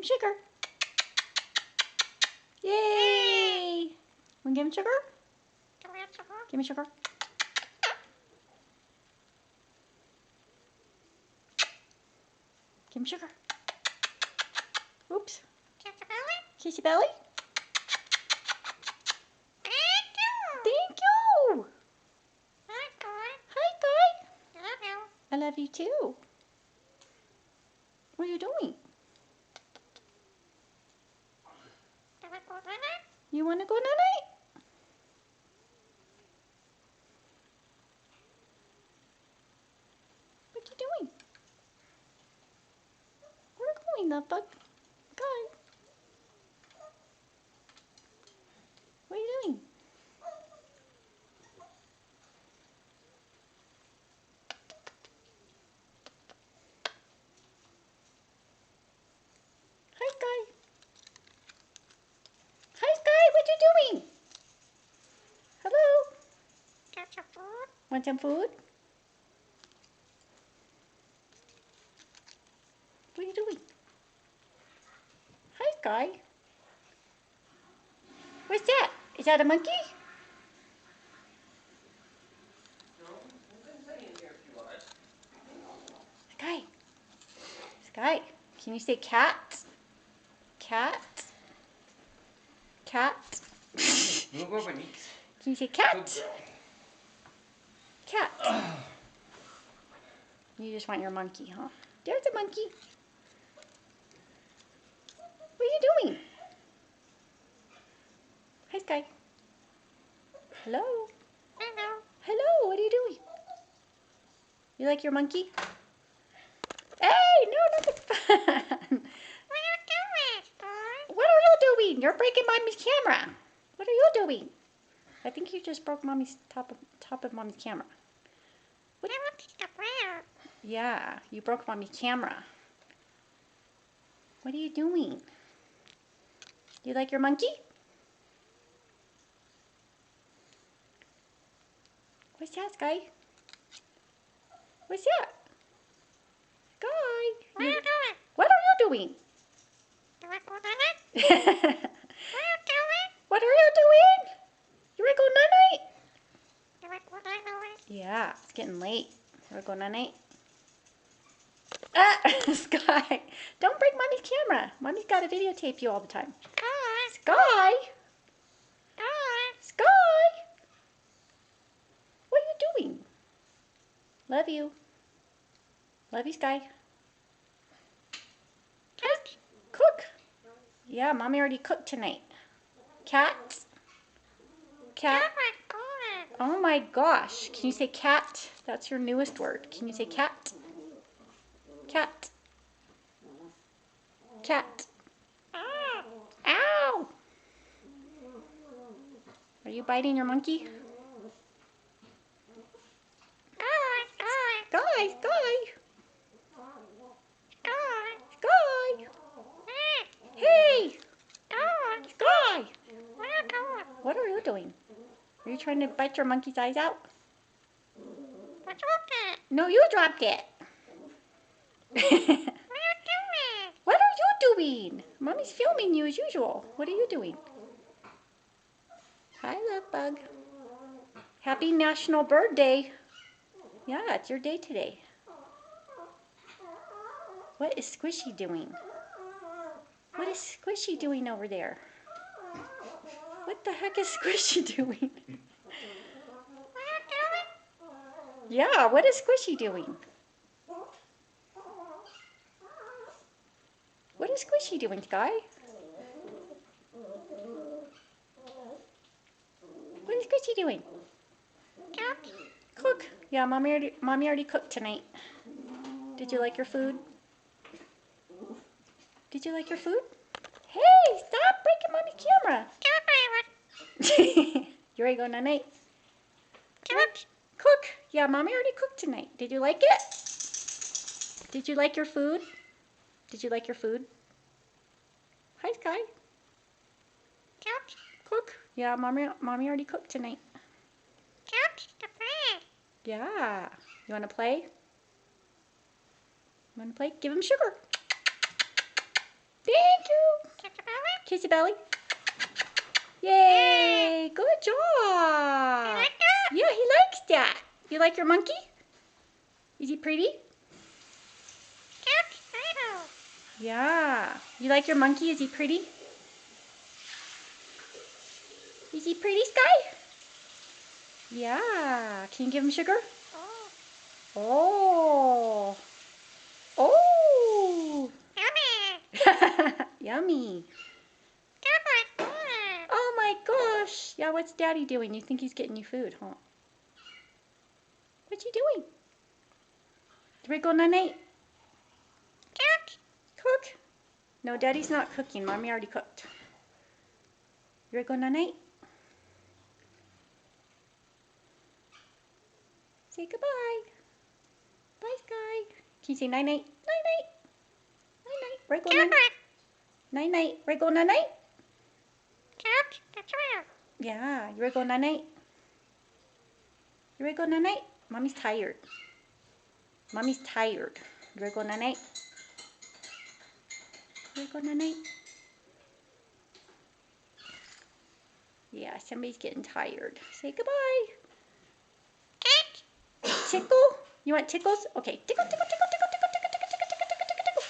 Sugar. Yay! Want to give him sugar? Give me sugar. Give him sugar. Oops. Kiss your belly. Thank you. Hi, Guy. I love you too. What are you doing? You want to go night-night? What are you doing? Where are you going, love bug? Guy. What are you doing? Hi, Guy. Hi, Guy. What you doing? Hello. Want some food? What are you doing? Hi, Guy. What's that? Is that a monkey? Sky. Sky. Can you say cat? Cat? Cat? Can you say cat? Cat. You just want your monkey, huh? There's a monkey. What are you doing? Hi, Sky. Hello. Hello, what are you doing? You like your monkey? Hey, no, not the fun. What are you doing? You're breaking Mommy's camera. What are you doing? I think you just broke Mommy's top of Mommy's camera. What? Yeah, you broke Mommy's camera. What are you doing? You like your monkey? What's that, Sky? What's that? Sky? What are you doing? What are you doing? What are you doing? You ready to go night-night? Yeah, it's getting late. You ready to go night-night? Ah, Sky, don't break Mommy's camera. Mommy's got to videotape you all the time. Sky? Sky? What are you doing? Love you. Love you, Sky. Cook. Yeah, Mommy already cooked tonight. Cat? Cat? Oh my gosh. Can you say cat? That's your newest word. Can you say cat? Cat. Cat. Ow! Are you biting your monkey? Sky, Sky. Sky. Hey. Sky. What are you doing? Are you trying to bite your monkey's eyes out? I dropped it. No, you dropped it. What are you doing? What are you doing? Mommy's filming you as usual. What are you doing? Hi, love bug. Happy National Bird Day. Yeah, it's your day today. What is Squishy doing? What is Squishy doing over there? What the heck is Squishy doing? Yeah, what is Squishy doing? What is Squishy doing, Sky? What is Squishy doing? Cook. Yeah, Mommy already cooked tonight. Did you like your food? Did you like your food? Hey, stop breaking Mommy's camera. You ready to go night-night? Cook. Yeah, Mommy already cooked tonight. Did you like it? Did you like your food? Did you like your food? Hi, Sky. Cook. Yeah, Mommy already cooked tonight. Yeah. You want to play? You want to play? Give him sugar. Thank you. Kiss the belly. Kiss your belly. Yay! Good You job. like that? Yeah, he likes that. You like your monkey? Is he pretty? Cat. Idle. Yeah. You like your monkey? Is he pretty? Is he pretty, Sky? Yeah. Can you give him sugar? Oh. Oh. Oh. Yummy. Yummy. Cat like food. Oh my gosh. Yeah, what's Daddy doing? You think he's getting you food, huh? What's he doing? Do we go night-night? Cat. Cook? No, Daddy's not cooking. Mommy already cooked. You ready to go night-night? Say goodbye. Bye, Sky. Can you say night-night? Night-night. Night-night. Ready to go Cat night-night? like. Night-night. Ready to go night-night? Cat. That's real. Yeah. You ready to go night-night? You ready to go night-night? Mommy's tired. Mommy's tired. You ready to go night-night? You ready to go night-night? Yeah, somebody's getting tired. Say goodbye. Cat. Tickle? You want tickles? Okay. Tickle, tickle, tickle, tickle, tickle, tickle, tickle, tickle, tickle, tickle, tickle, tickle.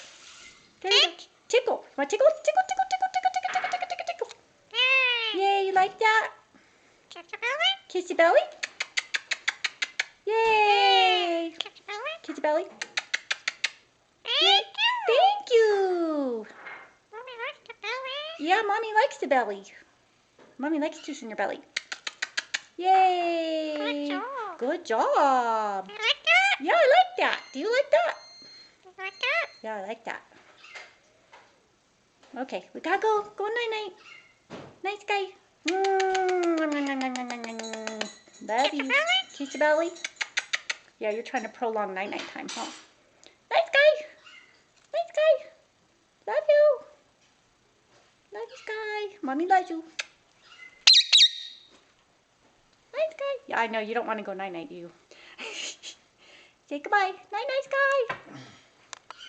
There you go. Tickle. You want tickle? Tickle, tickle, tickle, tickle, tickle, tickle, tickle, tickle, tickle. Yay. Yay, you like that? Kiss the belly. Kiss your belly. Yay. Kiss the belly. Kiss your belly. Thank you. Thank you. Mommy likes the belly. Yeah, Mommy likes the belly. Mommy likes kissing your belly. Yay. Good job. Good job. You like that? Yeah, I like that. Do you like that? You like that? Yeah, I like that. Okay, we gotta go. Go night-night. Night, Sky. Love Kiss the you. belly. Kiss your belly. Yeah, you're trying to prolong night-night time, huh? Night, Sky. Night, Sky. Love you. Love you, Sky. Mommy loves you. Night, Sky. Yeah, I know. You don't want to go night-night, do you? Say goodbye. Night-night, Sky.